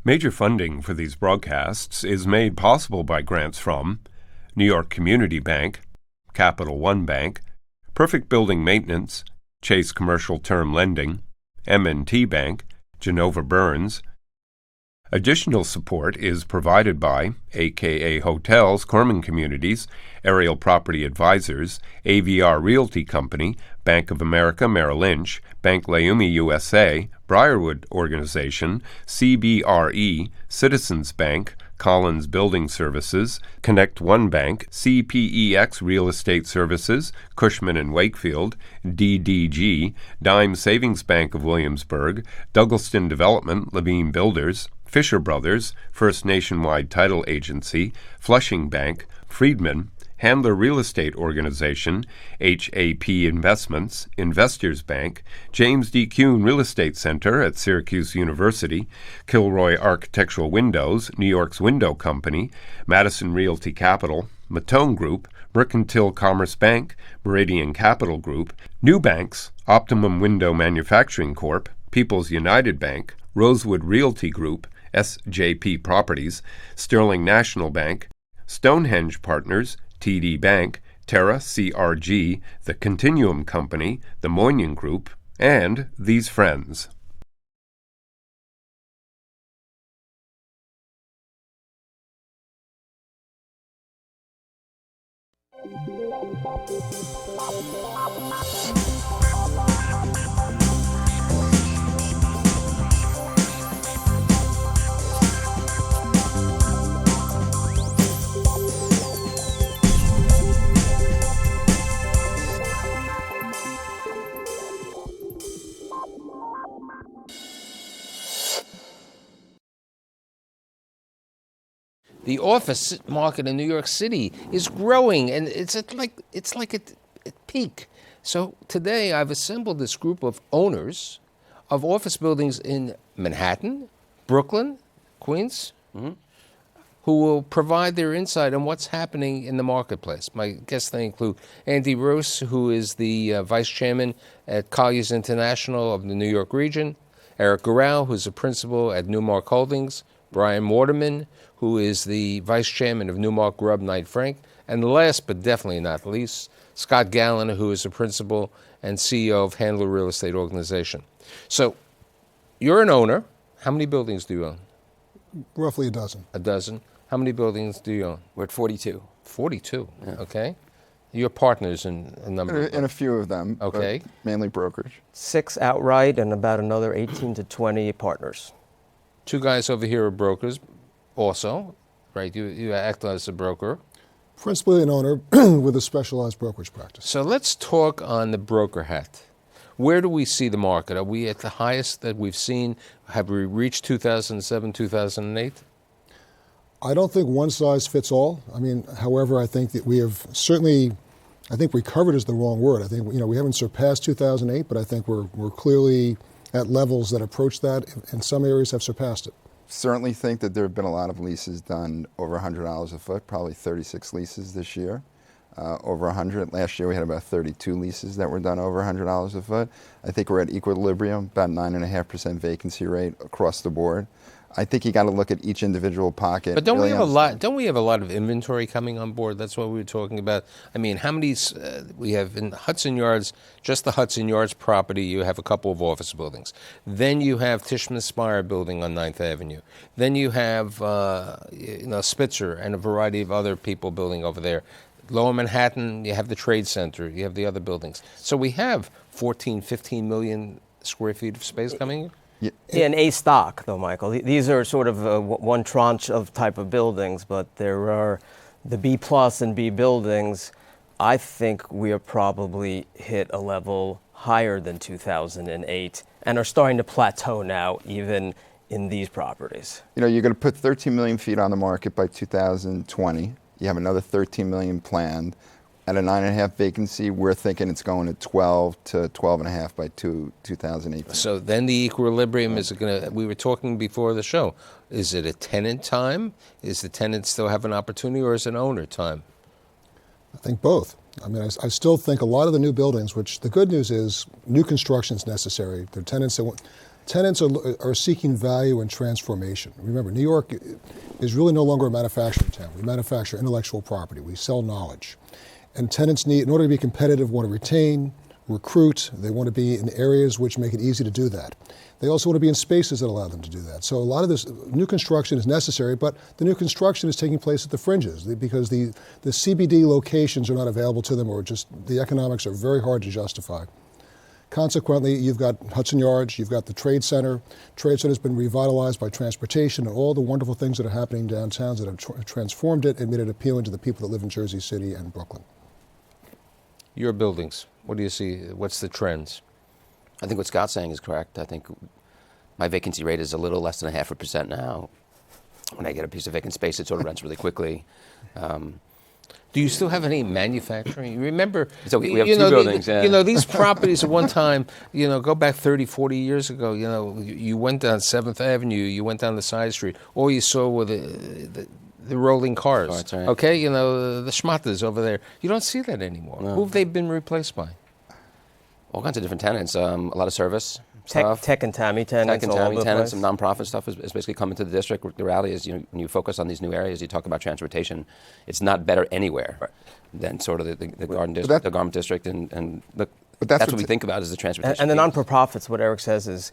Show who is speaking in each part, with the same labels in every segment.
Speaker 1: Major funding for these broadcasts is made possible by grants from New York Community Bank, Capital One Bank, Perfect Building Maintenance, Chase Commercial Term Lending, M&T Bank, Genova Burns. Additional support is provided by AKA Hotels, Corman Communities, Aerial Property Advisors, AVR Realty Company, Bank of America Merrill Lynch, Bank Leumi USA, Briarwood Organization, CBRE, Citizens Bank, Collins Building Services, Connect One Bank, CPEX Real Estate Services, Cushman & Wakefield, DDG, Dime Savings Bank of Williamsburg, Douglaston Development, Levine Builders, Fisher Brothers, First Nationwide Title Agency, Flushing Bank, Friedman, Handler Real Estate Organization, HAP Investments, Investors Bank, James D. Kuhn Real Estate Center at Syracuse University, Kilroy Architectural Windows, New York's Window Company, Madison Realty Capital, Matone Group, Mercantile Commerce Bank, Meridian Capital Group, New Banks, Optimum Window Manufacturing Corp., People's United Bank, Rosewood Realty Group, SJP Properties, Sterling National Bank, Stonehenge Partners, TD Bank, Terra CRG, The Continuum Company, The Moynihan Group, and These Friends.
Speaker 2: The office market in New York City is growing, and it's like at peak. So today I've assembled this group of owners of office buildings in Manhattan, Brooklyn, Queens, who will provide their insight on what's happening in the marketplace. My guests they include Andy Roos, who is the vice chairman at Colliers International of the New York region, Eric Gural, who's a principal at Newmark Holdings, Brian Waterman, who is the vice chairman of Newmark, Grubb, Knight Frank, and last but definitely not least, Scott Galin, who is the principal and CEO of Handler Real Estate Organization. So you're an owner. How many buildings do you own?
Speaker 3: Roughly a dozen.
Speaker 2: A dozen. How many buildings do you own?
Speaker 4: We're at 42.
Speaker 2: 42, yeah. Okay. You're partners in a number of them.
Speaker 4: In a few of them,
Speaker 2: okay.
Speaker 4: But mainly brokerage.
Speaker 5: 6 outright and about another 18 to 20 partners.
Speaker 2: 2 guys over here are brokers also, right? You act as a broker.
Speaker 3: Principally an owner with a specialized brokerage practice.
Speaker 2: So let's talk on the broker hat. Where do we see the market? Are we at the highest that we've seen? Have we reached 2007, 2008?
Speaker 3: I don't think one size fits all. I mean, however, I think that we have certainly, I think recovered is the wrong word. I think, we haven't surpassed 2008, but I think we're clearly at levels that approach that. In some areas have surpassed it.
Speaker 4: Certainly think that there have been a lot of leases done over $100 a foot, probably 36 leases this year. Over 100. Last year we had about 32 leases that were done over $100 a foot. I think we're at equilibrium, about 9.5% vacancy rate across the board. I think you got to look at each individual pocket.
Speaker 2: But don't we have a lot? Don't we have a lot of inventory coming on board? That's what we were talking about. I mean, how many we have in Hudson Yards? Just the Hudson Yards property, you have a couple of office buildings. Then you have Tishman Speyer building on 9th Avenue. Then you have Spitzer and a variety of other people building over there. Lower Manhattan, you have the Trade Center, you have the other buildings. So we have 14, 15 million square feet of space coming in.
Speaker 5: In A stock, though, Michael. These are sort of one tranche of type of buildings, but there are the B plus and B buildings. I think we are probably hit a level higher than 2008 and are starting to plateau now, even in these properties.
Speaker 4: You're going to put 13 million feet on the market by 2020. You have another 13 million planned. At a 9.5 vacancy, we're thinking it's going to 12 to 12.5 by 2018.
Speaker 2: So then the equilibrium is going to, we were talking before the show, is it a tenant time? Is the tenant still have an opportunity, or is it an owner time?
Speaker 3: I think both. I mean, I still think a lot of the new buildings, which the good news is new construction is necessary. They're tenants that want, tenants are seeking value and transformation. Remember, New York is really no longer a manufacturing town. We manufacture intellectual property. We sell knowledge. And tenants need, in order to be competitive, want to retain, recruit. They want to be in areas which make it easy to do that. They also want to be in spaces that allow them to do that. So a lot of this new construction is necessary, but the new construction is taking place at the fringes because the CBD locations are not available to them, or just the economics are very hard to justify. Consequently, you've got Hudson Yards, you've got the Trade Center. Trade Center has been revitalized by transportation and all the wonderful things that are happening downtown that have transformed it and made it appealing to the people that live in Jersey City and Brooklyn.
Speaker 2: Your buildings, what do you see? What's the trends?
Speaker 6: I think what Scott's saying is correct. I think my vacancy rate is a little less than 0.5% now. When I get a piece of vacant space, it sort of rents really quickly.
Speaker 2: Do you still have any manufacturing? You remember,
Speaker 6: So we have two buildings.
Speaker 2: You know, these properties at one time, you know, go back 30, 40 years ago, you know, you went down 7th Avenue, you went down the side street, all you saw were the rolling cars.
Speaker 6: Oh, that's right.
Speaker 2: Okay, you know, the schmatters over there. You don't see that anymore.
Speaker 6: No.
Speaker 2: Who have they been replaced by?
Speaker 6: All kinds of different tenants, a lot of service
Speaker 5: Tech,
Speaker 6: stuff.
Speaker 5: tech and TAMI tenants,
Speaker 6: Tech and
Speaker 5: all
Speaker 6: TAMI
Speaker 5: over the
Speaker 6: tenants,
Speaker 5: place.
Speaker 6: some nonprofit stuff is basically coming to the district. The reality is, when you focus on these new areas, you talk about transportation. It's not better anywhere than sort of the garden district, the garment district, and that's what we think about is the transportation.
Speaker 5: And the
Speaker 6: piece.
Speaker 5: non-for-profits, what Eric says is,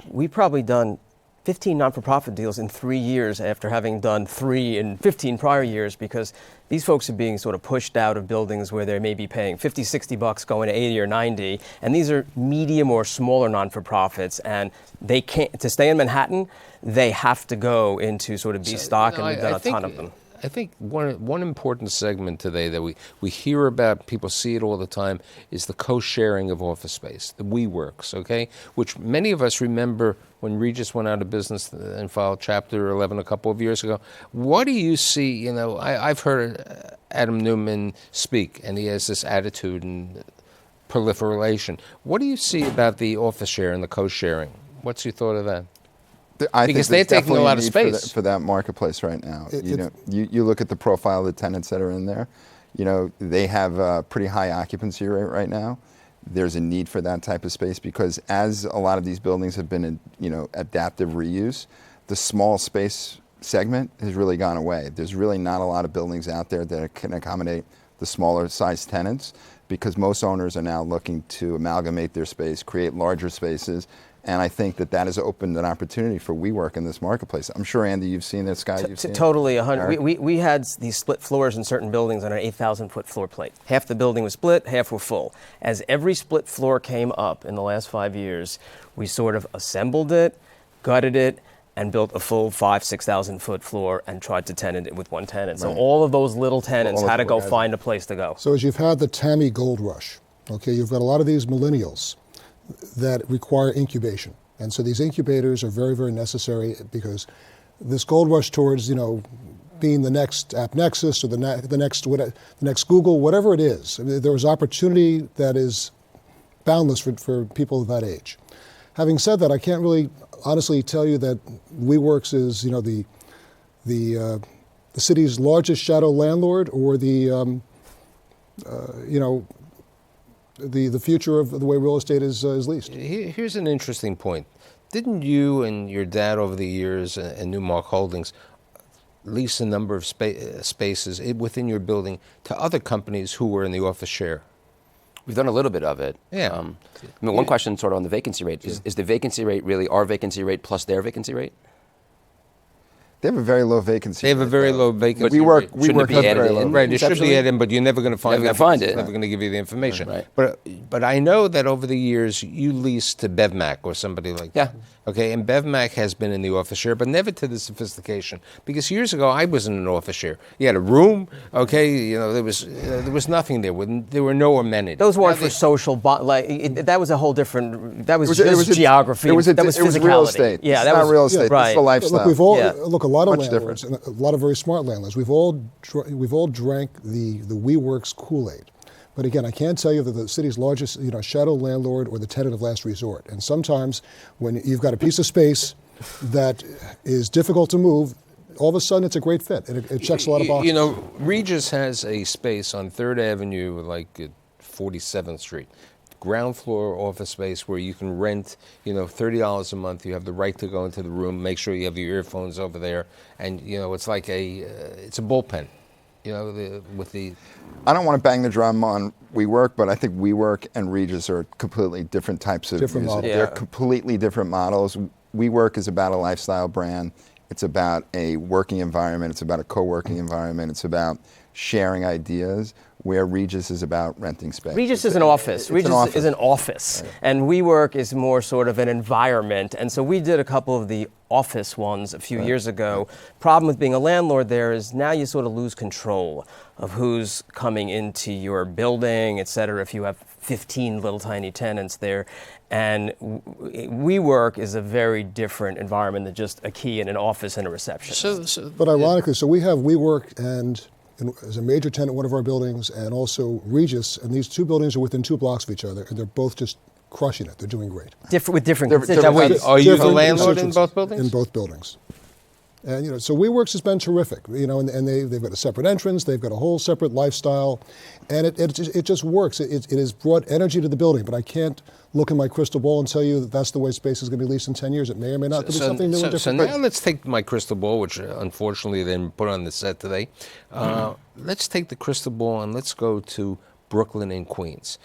Speaker 5: we've probably done 15 non-for-profit deals in 3 years after having done 3 in 15 prior years, because these folks are being sort of pushed out of buildings where they may be paying 50, 60 bucks going to 80 or 90, and these are medium or smaller non-for-profits, and they can't, to stay in Manhattan, they have to go into sort of B stock, and we've done a ton of them.
Speaker 2: I think one important segment today that we hear about, people see it all the time, is the co-sharing of office space, the WeWorks, okay? Which many of us remember when Regis went out of business and filed Chapter 11 a couple of years ago. What do you see, you know, I've heard Adam Newman speak, and he has this attitude and proliferation. What do you see about the office share and the co-sharing? What's your thought of that? Because they're taking a lot of space
Speaker 4: for that marketplace right now. You look at the profile of the tenants that are in there. You know, they have a pretty high occupancy rate right now. There's a need for that type of space because as a lot of these buildings have been, adaptive reuse, the small space segment has really gone away. There's really not a lot of buildings out there that can accommodate the smaller size tenants because most owners are now looking to amalgamate their space, create larger spaces. And I think that has opened an opportunity for WeWork in this marketplace. I'm sure, Andy, you've seen this, Scott, you've seen it.
Speaker 5: Totally, 100. We had these split floors in certain buildings on an 8,000-foot floor plate. Half the building was split, half were full. As every split floor came up in the last 5 years, we sort of assembled it, gutted it, and built a full 5,000-6,000-foot floor and tried to tenant it with one tenant. So all of those little tenants had to go find a place to go.
Speaker 3: So as you've had the TAMI gold rush, okay, you've got a lot of these millennials that require incubation. And so these incubators are very, very necessary because this gold rush towards, being the next AppNexus or the next Google, whatever it is, I mean, there is opportunity that is boundless for people of that age. Having said that, I can't really honestly tell you that WeWorks is, the city's largest shadow landlord or the future of the way real estate is leased.
Speaker 2: Here's an interesting point. Didn't you and your dad over the years and Newmark Holdings lease a number of spaces within your building to other companies who were in the office share?
Speaker 6: We've done a little bit of it.
Speaker 2: Yeah.
Speaker 6: One question sort of on the vacancy rate. Is the vacancy rate really our vacancy rate plus their vacancy rate?
Speaker 4: They have a very low vacancy.
Speaker 2: They have a very low vacancy.
Speaker 6: We
Speaker 2: rate.
Speaker 6: shouldn't it be added in?
Speaker 2: Right, it should be added in, but you're never going to find it. It's never going to give you the information.
Speaker 6: Right.
Speaker 2: But I know that over the years you leased to BevMac or somebody like that. Okay, and BevMac has been in the office share, but never to the sophistication. Because years ago I was in an office share. You had a room. Okay, there was nothing there. There were no amenities.
Speaker 5: Those weren't for social. That was a whole different. That was just geography.
Speaker 4: That was
Speaker 5: physicality.
Speaker 4: Real estate.
Speaker 5: Yeah,
Speaker 4: it's
Speaker 5: that was
Speaker 4: not real estate.
Speaker 5: Yeah, right.
Speaker 4: It's the lifestyle.
Speaker 3: Look, a lot of
Speaker 4: Much
Speaker 3: landlords,
Speaker 4: different.
Speaker 3: and a lot of very smart landlords. We've all drank the WeWorks Kool-Aid. But again, I can't tell you that the city's largest, shadow landlord or the tenant of last resort. And sometimes when you've got a piece of space that is difficult to move, all of a sudden it's a great fit. And it checks a lot of boxes.
Speaker 2: Regis has a space on 3rd Avenue, like at 47th Street. ground floor office space where you can rent, $30 a month. You have the right to go into the room, make sure you have your earphones over there, and it's like it's a bullpen. With the.
Speaker 4: I don't want to bang the drum on WeWork, but I think WeWork and Regus are completely different types of
Speaker 3: Different
Speaker 4: music.
Speaker 3: models.
Speaker 4: They're completely different models. WeWork is about a lifestyle brand. It's about a working environment. It's about a co-working environment. It's about sharing ideas, where Regus is about renting space.
Speaker 5: Regus is an office. Regus is an office.
Speaker 4: Right.
Speaker 5: And WeWork is more sort of an environment. And so we did a couple of the office ones a few years ago. Problem with being a landlord there is now you sort of lose control of who's coming into your building, et cetera, if you have 15 little tiny tenants there. And WeWork is a very different environment than just a key in an office and a reception.
Speaker 3: But ironically, so we have WeWork as a major tenant in one of our buildings, and also Regus, and these two buildings are within 2 blocks of each other, and they're both just crushing it. They're doing great.
Speaker 5: With different
Speaker 3: Different
Speaker 2: Are you the
Speaker 3: different
Speaker 2: landlord in
Speaker 3: constituencies
Speaker 2: both buildings?
Speaker 3: In both buildings. And so WeWorks has been terrific, and they've got a separate entrance, they've got a whole separate lifestyle, and it just works. It has brought energy to the building, but I can't look in my crystal ball and tell you that that's the way space is going to be leased in 10 years. It may or may not. Could be something new and different.
Speaker 2: So now let's take my crystal ball, which unfortunately they didn't put on the set today. Let's take the crystal ball and let's go to Brooklyn and Queens.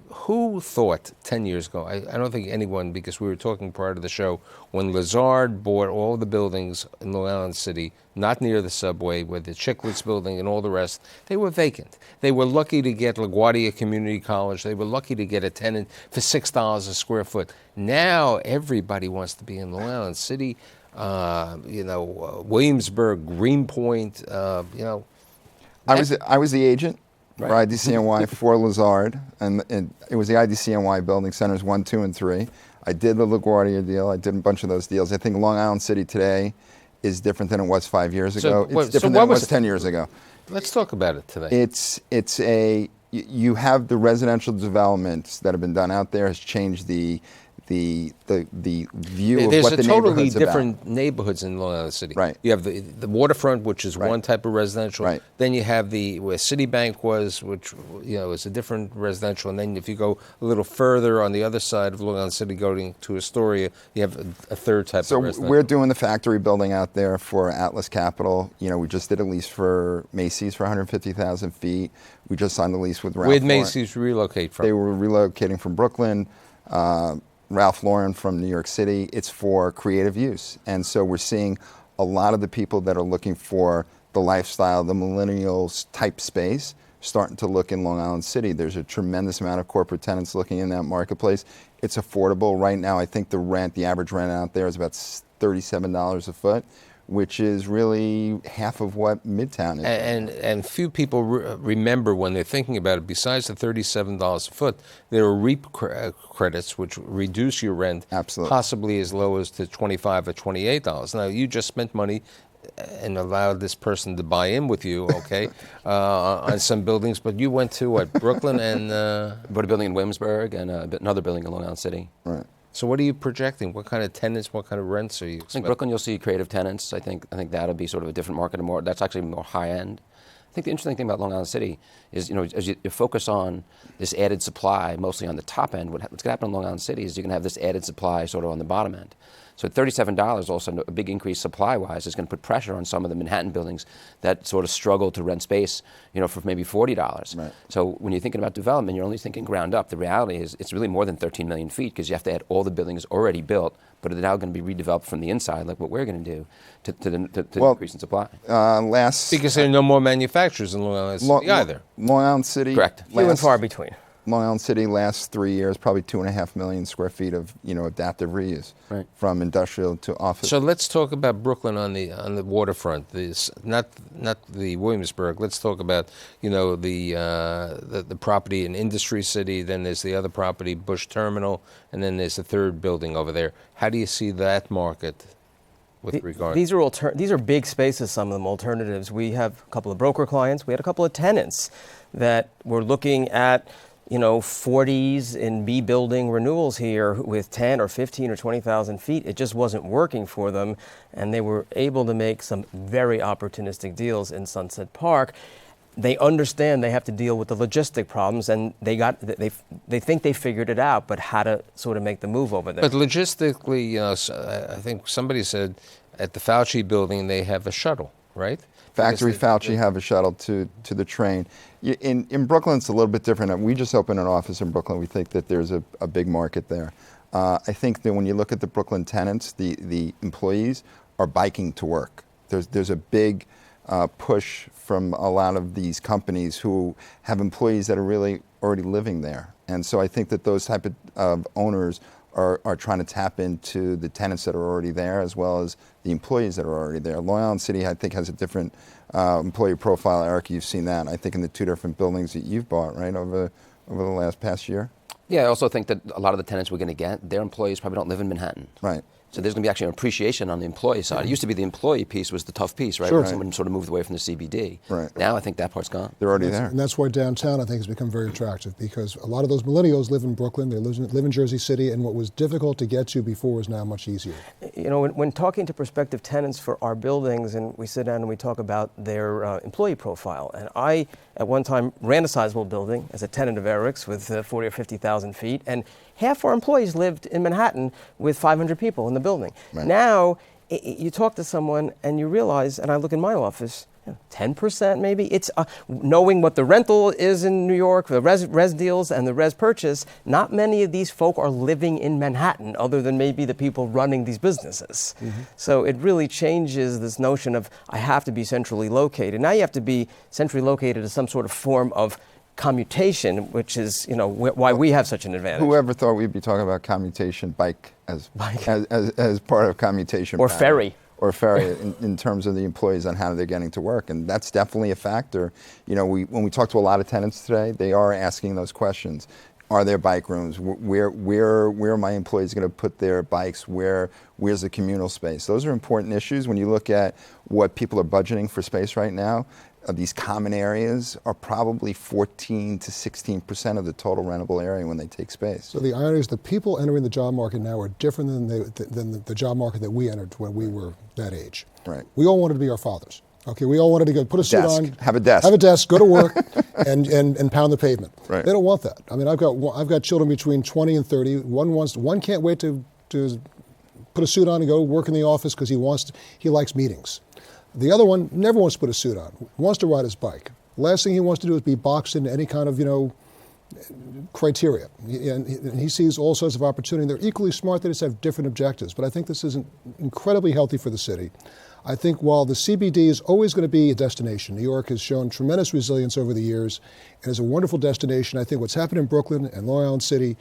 Speaker 2: Who thought 10 years ago, I don't think anyone, because we were talking prior to the show, when Lazard bought all the buildings in Long Island City, not near the subway, where the Chicklets building and all the rest, they were vacant. They were lucky to get LaGuardia Community College. They were lucky to get a tenant for $6 a square foot. Now everybody wants to be in Long Island City, Williamsburg, Greenpoint,
Speaker 4: I was the agent for IDCNY for Lazard, and it was the IDCNY building, centers 1, 2, and 3. I did the LaGuardia deal. I did a bunch of those deals. I think Long Island City today is different than it was 5 years ago. It's different than it was 10 years ago.
Speaker 2: Let's talk about it today.
Speaker 4: You have the residential developments that have been done out there has changed the view of what the neighborhood's
Speaker 2: There's a totally
Speaker 4: about.
Speaker 2: different neighborhoods in Long Island City.
Speaker 4: Right.
Speaker 2: You have the waterfront, which is one type of residential.
Speaker 4: Right.
Speaker 2: Then you have where Citibank was, which is a different residential. And then if you go a little further on the other side of Long Island City, going to Astoria, you have a third type of residential.
Speaker 4: So we're doing the factory building out there for Atlas Capital. We just did a lease for Macy's for 150,000 feet. We just signed a lease with Ralph
Speaker 2: Where'd
Speaker 4: Lauren.
Speaker 2: Macy's relocate from?
Speaker 4: They were relocating from Brooklyn. Ralph Lauren from New York City. It's for creative use. And so we're seeing a lot of the people that are looking for the lifestyle, the millennials type space, starting to look in Long Island City. There's a tremendous amount of corporate tenants looking in that marketplace. It's affordable. Right now, I think the average rent out there is about $37 a foot, which is really half of what Midtown is.
Speaker 2: And few people remember when they're thinking about it, besides the $37 a foot, there are REAP credits, which reduce your rent possibly as low as to $25 or $28. Now, you just spent money and allowed this person to buy in with you, on some buildings, but you went to, Brooklyn and...
Speaker 6: bought a building in Williamsburg and another building in Long Island City.
Speaker 4: Right.
Speaker 2: So what are you projecting? What kind of tenants, what kind of rents are you expecting?
Speaker 6: I think Brooklyn, you'll see creative tenants. I think that'll be sort of a different market, and that's actually more high end. I think the interesting thing about Long Island City is, as you focus on this added supply, mostly on the top end, what's going to happen in Long Island City is you're going to have this added supply sort of on the bottom end. So at $37, also a big increase supply-wise is going to put pressure on some of the Manhattan buildings that sort of struggle to rent space, for maybe $40.
Speaker 4: Right.
Speaker 6: So when you're thinking about development, you're only thinking ground up. The reality is it's really more than 13 million feet because you have to add all the buildings already built, but they're now going to be redeveloped from the inside, like what we're going to do, to increase in supply.
Speaker 2: Because there are no more manufacturers in Long Island City either.
Speaker 4: Long Island City.
Speaker 6: Correct.
Speaker 5: Few and far between.
Speaker 4: Long Island City last 3 years, probably 2.5 million square feet of adaptive reuse, from industrial to office.
Speaker 2: So let's talk about Brooklyn on the waterfront. Not the Williamsburg. Let's talk about the property in Industry City. Then there's the other property, Bush Terminal, and then there's the third building over there. How do you see that market?
Speaker 5: These are big spaces, some of them alternatives. We have a couple of broker clients. We had a couple of tenants that were looking at 40s in B building renewals here with 10 or 15 or 20,000 feet. It just wasn't working for them, and they were able to make some very opportunistic deals in Sunset Park. they understand they have to deal with the logistic problems, and they think they figured it out, but how to sort of make the move over there.
Speaker 2: But logistically, I think somebody said at the Fauci building they have a shuttle, right?
Speaker 4: Factory Fauci have a shuttle to the train. In Brooklyn, it's a little bit different. We just opened an office in Brooklyn. We think that there's a big market there. I think that when you look at the Brooklyn tenants, the employees are biking to work. There's a big push from a lot of these companies who have employees that are really already living there. And so I think that those type of owners are trying to tap into the tenants that are already there, as well as the employees that are already there. Long Island City, I think, has a different employee profile. Eric, you've seen that, I think, in the 2 different buildings that you've bought, right, over the past year?
Speaker 6: Yeah, I also think that a lot of the tenants we're going to get, their employees probably don't live in Manhattan.
Speaker 4: Right.
Speaker 6: So there's going to be actually an appreciation on the employee side. It used to be the employee piece was the tough piece, right?
Speaker 3: Sure.
Speaker 6: When someone sort of moved away from the CBD.
Speaker 4: Right.
Speaker 6: Now I think that part's gone.
Speaker 4: They're already there.
Speaker 3: And that's why downtown, I think, has become very attractive, because a lot of those millennials live in Brooklyn, they live in Jersey City, and what was difficult to get to before is now much easier.
Speaker 5: You know, when talking to prospective tenants for our buildings, and we sit down and we talk about their employee profile, and I, at one time, ran a sizable building as a tenant of Eric's with 40 or 50,000 feet, and half our employees lived in Manhattan with 500 people in the building.
Speaker 4: Right.
Speaker 5: Now, you talk to someone and you realize, and I look in my office, 10% maybe. It's knowing what the rental is in New York, the res deals and the res purchase. Not many of these folk are living in Manhattan, other than maybe the people running these businesses. Mm-hmm. So it really changes this notion of I have to be centrally located. Now you have to be centrally located as some sort of form of commutation, which is, you know, why we have such an advantage.
Speaker 4: Whoever thought we'd be talking about commutation bike as part of commutation
Speaker 5: or
Speaker 4: pattern.
Speaker 5: Ferry.
Speaker 4: Or ferry in terms of the employees on how they're getting to work, and that's definitely a factor. You know, when we talk to a lot of tenants today, they are asking those questions. Are there bike rooms? Where are my employees going to put their bikes? Where's the communal space? Those are important issues. When you look at what people are budgeting for space right now, these common areas are probably 14 to 16% of the total rentable area when they take space.
Speaker 3: So the irony is the people entering the job market now are different than the job market that we entered when we were that age.
Speaker 4: Right.
Speaker 3: We all wanted to be our fathers. Okay, we all wanted to go put a suit on,
Speaker 4: have a desk,
Speaker 3: go to work, and pound the pavement.
Speaker 4: Right.
Speaker 3: They don't want that. I mean, I've got children between 20 and 30. One can't wait to put a suit on and go work in the office because he likes meetings. The other one never wants to put a suit on, wants to ride his bike. Last thing he wants to do is be boxed into any kind of, criteria. And he sees all sorts of opportunity. They're equally smart, they just have different objectives. But I think this is incredibly healthy for the city. I think while the CBD is always going to be a destination, New York has shown tremendous resilience over the years and is a wonderful destination. I think what's happened in Brooklyn and Long Island City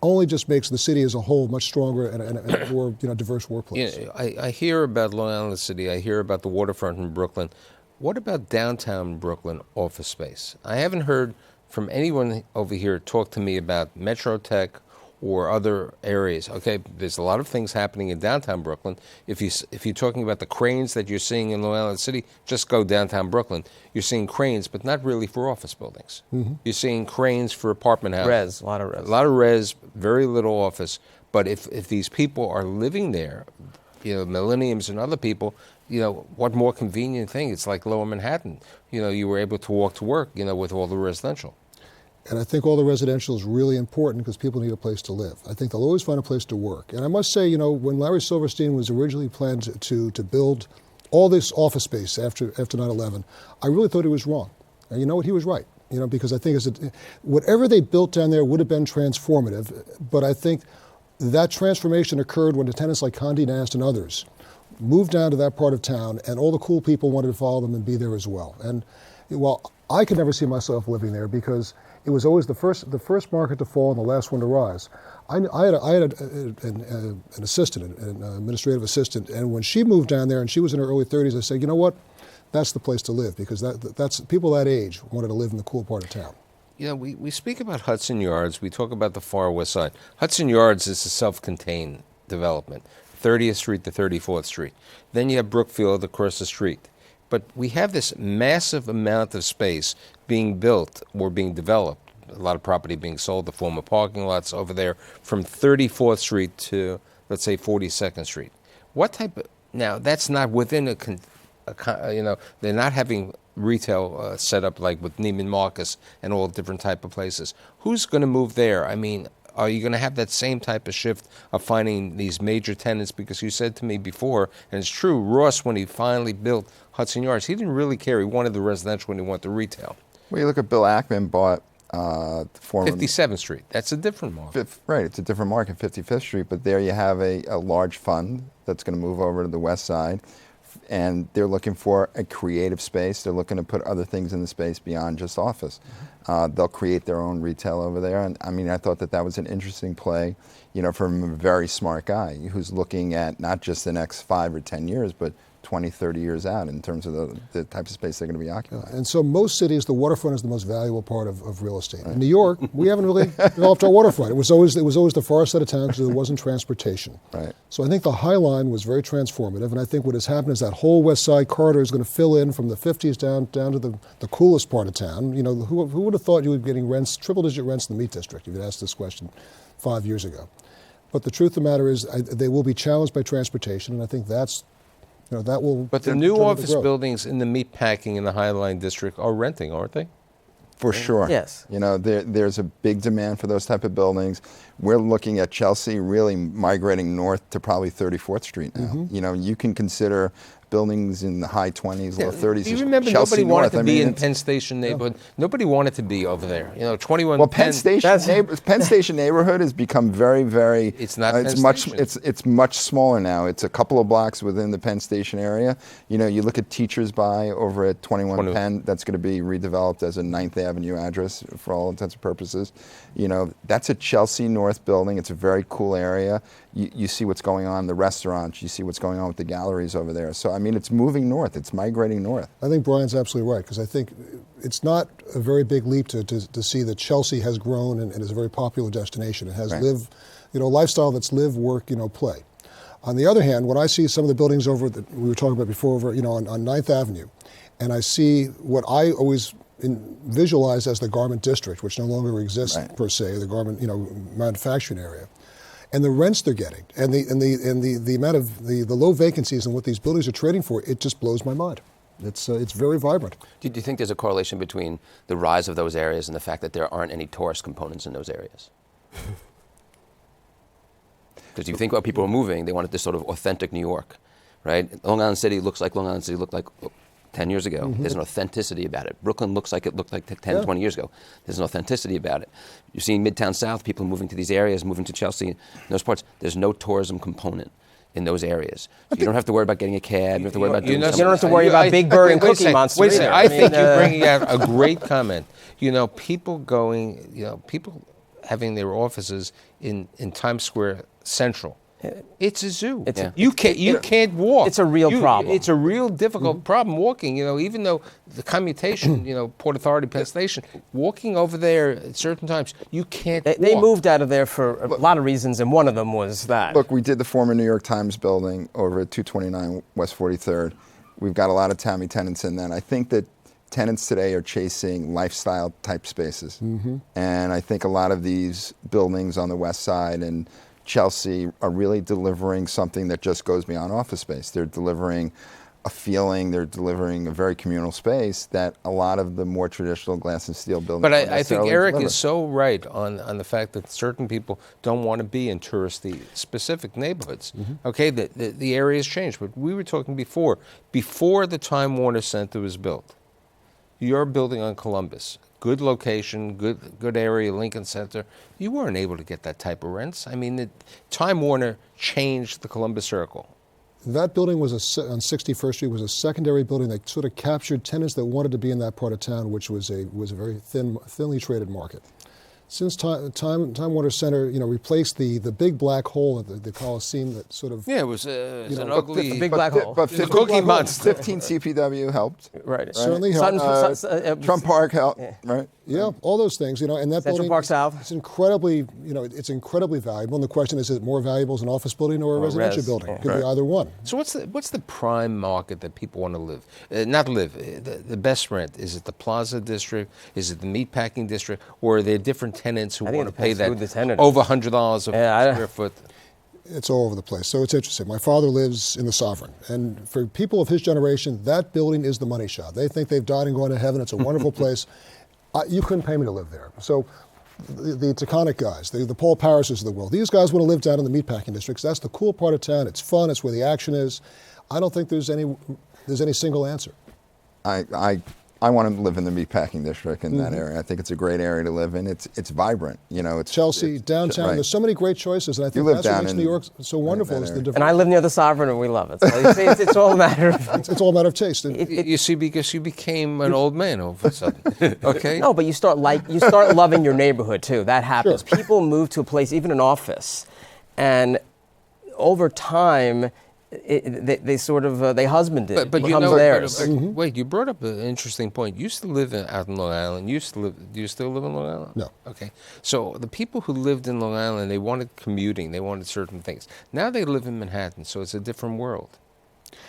Speaker 3: only just makes the city as a whole much stronger and a more diverse workplace.
Speaker 2: Yeah, I hear about Long Island City. I hear about the waterfront in Brooklyn. What about downtown Brooklyn office space? I haven't heard from anyone over here talk to me about Metro Tech or other areas. Okay, there's a lot of things happening in downtown Brooklyn. If you're talking about the cranes that you're seeing in Long Island City, just go downtown Brooklyn. You're seeing cranes, but not really for office buildings. Mm-hmm. You're seeing cranes for apartment houses.
Speaker 5: A lot of res.
Speaker 2: A lot of res, very little office. But if these people are living there, millenniums and other people, what more convenient thing? It's like Lower Manhattan. You were able to walk to work, with all the residential.
Speaker 3: And I think all the residential is really important because people need a place to live. I think they'll always find a place to work. And I must say, when Larry Silverstein was originally planned to build all this office space after 9/11, I really thought he was wrong. And you know what? He was right. Because I think whatever they built down there would have been transformative. But I think that transformation occurred when the tenants like Condé Nast and others moved down to that part of town, and all the cool people wanted to follow them and be there as well. And while I could never see myself living there because it was always the first market to fall and the last one to rise. I had an assistant, an administrative assistant, and when she moved down there and she was in her early 30s, I said, you know what? That's the place to live because that's people that age wanted to live in the cool part of town.
Speaker 2: We speak about Hudson Yards. We talk about the far west side. Hudson Yards is a self-contained development, 30th Street to 34th Street. Then you have Brookfield across the street. But we have this massive amount of space being built or being developed, a lot of property being sold, the former parking lots over there, from 34th Street to, let's say, 42nd Street. What type of, now that's not within they're not having retail set up like with Neiman Marcus and all different type of places. Who's going to move there? I mean, are you going to have that same type of shift of finding these major tenants? Because you said to me before, and it's true, Roos, when he finally built Hudson Yards, he didn't really care. He wanted the residential when he wanted the retail.
Speaker 4: Well, you look at Bill Ackman bought the former
Speaker 2: 57th Street. That's a different market.
Speaker 4: Right, it's a different market, 55th Street, but there you have a large fund that's going to move over to the west side, and they're looking for a creative space. They're looking to put other things in the space beyond just office. They'll create their own retail over there, and I mean, I thought that was an interesting play, from a very smart guy who's looking at not just the next 5 or 10 years, but 20, 30 years out in terms of the type of space they're going to be occupying.
Speaker 3: And so most cities, the waterfront is the most valuable part of real estate. Right. In New York, we haven't really developed our waterfront. It was always the far side of town because there wasn't transportation.
Speaker 4: Right.
Speaker 3: So I think the High Line was very transformative, and I think what has happened is that whole West Side corridor is going to fill in from the 50s down to the coolest part of town. Who would have thought you would be getting rents, triple-digit rents in the Meat District if you'd asked this question 5 years ago? But the truth of the matter is they will be challenged by transportation, and I think that will.
Speaker 2: But the new office buildings in the meatpacking in the High Line district are renting, aren't they?
Speaker 4: For sure.
Speaker 5: Yes.
Speaker 4: There's a big demand for those type of buildings. We're looking at Chelsea really migrating north to probably 34th Street now. Mm-hmm. You can consider buildings in the high 20s, low 30s.
Speaker 2: You remember
Speaker 4: Chelsea
Speaker 2: nobody wanted
Speaker 4: North.
Speaker 2: to be in Penn Station neighborhood. Yeah. Nobody wanted to be over there. 21.
Speaker 4: Well, Penn Station neighborhood has become very, very.
Speaker 2: It's not.
Speaker 4: It's much smaller now. It's a couple of blocks within the Penn Station area. You look at Teachers By over at 21 Penn. That's going to be redeveloped as a 9th Avenue address for all intents and purposes. That's a Chelsea North building. It's a very cool area. You see what's going on in the restaurants. You see what's going on with the galleries over there. So, I mean, it's moving north. It's migrating north.
Speaker 3: I think Brian's absolutely right, because I think it's not a very big leap to see that Chelsea has grown and is a very popular destination. It has lifestyle that's live, work, play. On the other hand, when I see some of the buildings over that we were talking about before over, on 9th Avenue, and I see what I always visualize as the garment district, which no longer exists per se, the garment, manufacturing area. And the rents they're getting, and the amount of the low vacancies and what these buildings are trading for, it just blows my mind. It's very vibrant.
Speaker 6: Do you think there's a correlation between the rise of those areas and the fact that there aren't any tourist components in those areas? Because you think about people are moving, they wanted this sort of authentic New York, right? Long Island City looks like Long Island City looked like 10 years ago. Mm-hmm. There's an authenticity about it. Brooklyn looks like it looked like 10, 20 years ago. There's an authenticity about it. You're seeing Midtown South, people moving to these areas, moving to Chelsea, those parts. There's no tourism component in those areas. So you don't have to worry about getting a cab. You don't have to worry about doing
Speaker 5: You don't have to worry about Big Bird and Cookie Monster.
Speaker 2: Wait a second. I think you're bringing out a great comment. People having their offices in Times Square Central. It's a zoo. You can't walk.
Speaker 5: It's a real problem.
Speaker 2: It's a real difficult problem walking. Even though the commutation, Port Authority, Penn Station, walking over there at certain times, you can't.
Speaker 5: They moved out of there for a lot of reasons, and one of them was that.
Speaker 4: Look, we did the former New York Times building over at 229 West 43rd. We've got a lot of TAMI tenants in that. I think that tenants today are chasing lifestyle type spaces, and I think a lot of these buildings on the West Side and Chelsea are really delivering something that just goes beyond office space. They're delivering a feeling, they're delivering a very communal space that a lot of the more traditional glass and steel buildings
Speaker 2: But I think Eric is so right on the fact that certain people don't want to be in touristy specific neighborhoods. Okay, the area's changed, but we were talking before the Time Warner Center was built. Your building on Columbus, good location, good area, Lincoln Center. You weren't able to get that type of rents. I mean, Time Warner changed the Columbus Circle.
Speaker 3: That building was on 61st Street was a secondary building that sort of captured tenants that wanted to be in that part of town, which was a very thinly traded market. Since Time Warner Center, replaced the big black hole at the Coliseum that sort of
Speaker 2: it was an ugly
Speaker 5: big black hole.
Speaker 4: But
Speaker 2: the Cookie Monster.
Speaker 4: 15 CPW helped.
Speaker 5: Right.
Speaker 3: Certainly helped.
Speaker 4: Trump Park helped. Right.
Speaker 3: Yeah, all those things, and that
Speaker 5: Central
Speaker 3: building,
Speaker 5: Park South.
Speaker 3: It's incredibly, it's incredibly valuable. And the question is it more valuable as an office building or a residential building? It could be either one.
Speaker 2: So what's the prime market that people want to live? The best rent? Is it the Plaza District? Is it the Meatpacking District? Or are there different tenants who want to pay that over $100 a square foot?
Speaker 3: It's all over the place. So it's interesting. My father lives in the Sovereign. And for people of his generation, that building is the money shot. They think they've died and gone to heaven. It's a wonderful place. You couldn't pay me to live there. So the Taconic guys, the Paul Paris's of the world, these guys want to live down in the meatpacking districts. That's the cool part of town. It's fun. It's where the action is. I don't think there's any single answer.
Speaker 4: I want to live in the meatpacking district in that area. I think it's a great area to live in. It's vibrant. It's
Speaker 3: Chelsea, downtown. Right. There's so many great choices, and I think that's what makes New York so wonderful. Is the diversity.
Speaker 5: And I live near the Sovereign, and we love it. So you see, it's all a matter of
Speaker 3: it's all a matter of taste.
Speaker 2: You see, because you became an old man all of a sudden. Okay.
Speaker 5: No, but you start loving your neighborhood too. That happens.
Speaker 3: Sure.
Speaker 5: People move to a place, even an office, and over time. They husband it.
Speaker 2: But
Speaker 5: becomes theirs.
Speaker 2: Wait, you brought up an interesting point. You used to live out in Long Island. Do you still live in Long Island?
Speaker 3: No.
Speaker 2: Okay. So the people who lived in Long Island, they wanted commuting. They wanted certain things. Now they live in Manhattan, so it's a different world.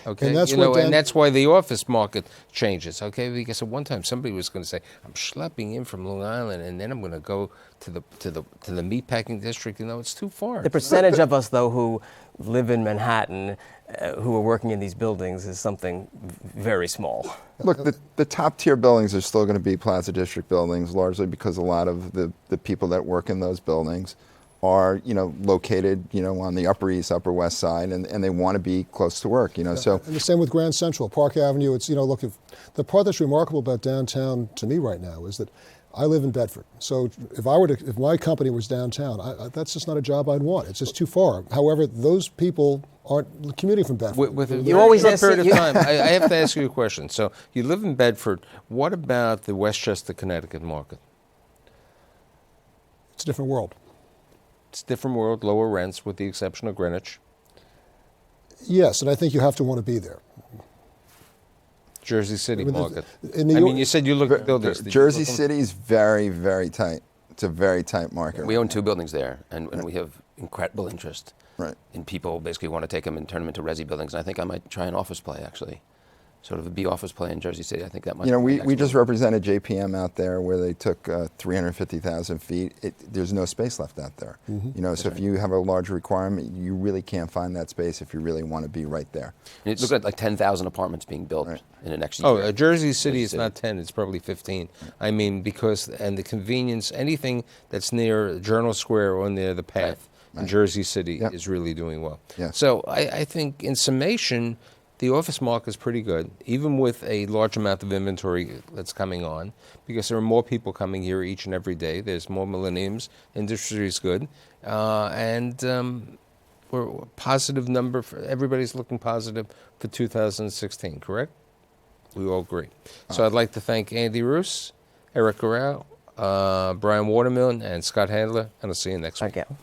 Speaker 2: Okay,
Speaker 3: and that's,
Speaker 2: and that's why the office market changes. Okay, because at one time somebody was going to say, "I'm schlepping in from Long Island, and then I'm going to go to the meatpacking district." It's too far.
Speaker 5: The percentage of us, though, who live in Manhattan, who are working in these buildings, is something very small.
Speaker 4: Look, the top tier buildings are still going to be Plaza District buildings, largely because a lot of the people that work in those buildings are located on the Upper East, Upper West Side, and they want to be close to work. So
Speaker 3: and the same with Grand Central, Park Avenue. It's look, if the part that's remarkable about downtown to me right now is that I live in Bedford. So if my company was downtown, that's just not a job I'd want. It's just too far. However, those people aren't commuting from Bedford.
Speaker 2: With a
Speaker 5: you always
Speaker 2: short period of time, I have to ask you a question. So you live in Bedford. What about the Westchester, Connecticut market?
Speaker 3: It's a different world.
Speaker 2: It's a different world, lower rents, with the exception of Greenwich.
Speaker 3: Yes, and I think you have to want to be there.
Speaker 2: Jersey City market.
Speaker 3: In New York,
Speaker 2: you said you look at buildings.
Speaker 4: Jersey City is very, very tight. It's a very tight market.
Speaker 6: We own 2 buildings there, and we have incredible interest.
Speaker 4: Right.
Speaker 6: And people basically want to take them and turn them into resi buildings. And I think I might try an office play, actually. Sort of a B office play in Jersey City. I think that might be
Speaker 4: we just represented JPM out there where they took 350,000 feet. There's no space left out there. So if you have a large requirement, you really can't find that space if you really want to be right there.
Speaker 6: And look at like 10,000 apartments being built in the next year.
Speaker 2: Oh, Jersey City is not 10, it's probably 15. I mean, and the convenience, anything that's near Journal Square or near the Path in Jersey City is really doing well.
Speaker 4: Yeah.
Speaker 2: So I think in summation, the office market is pretty good, even with a large amount of inventory that's coming on, because there are more people coming here each and every day. There's more millenniums. Industry is good. And we're a positive number. Everybody's looking positive for 2016, correct? We all agree. So I'd like to thank Andy Roos, Eric Gural, Brian Waterman, and Scott Handler, and I'll see you next week.
Speaker 5: Thank you.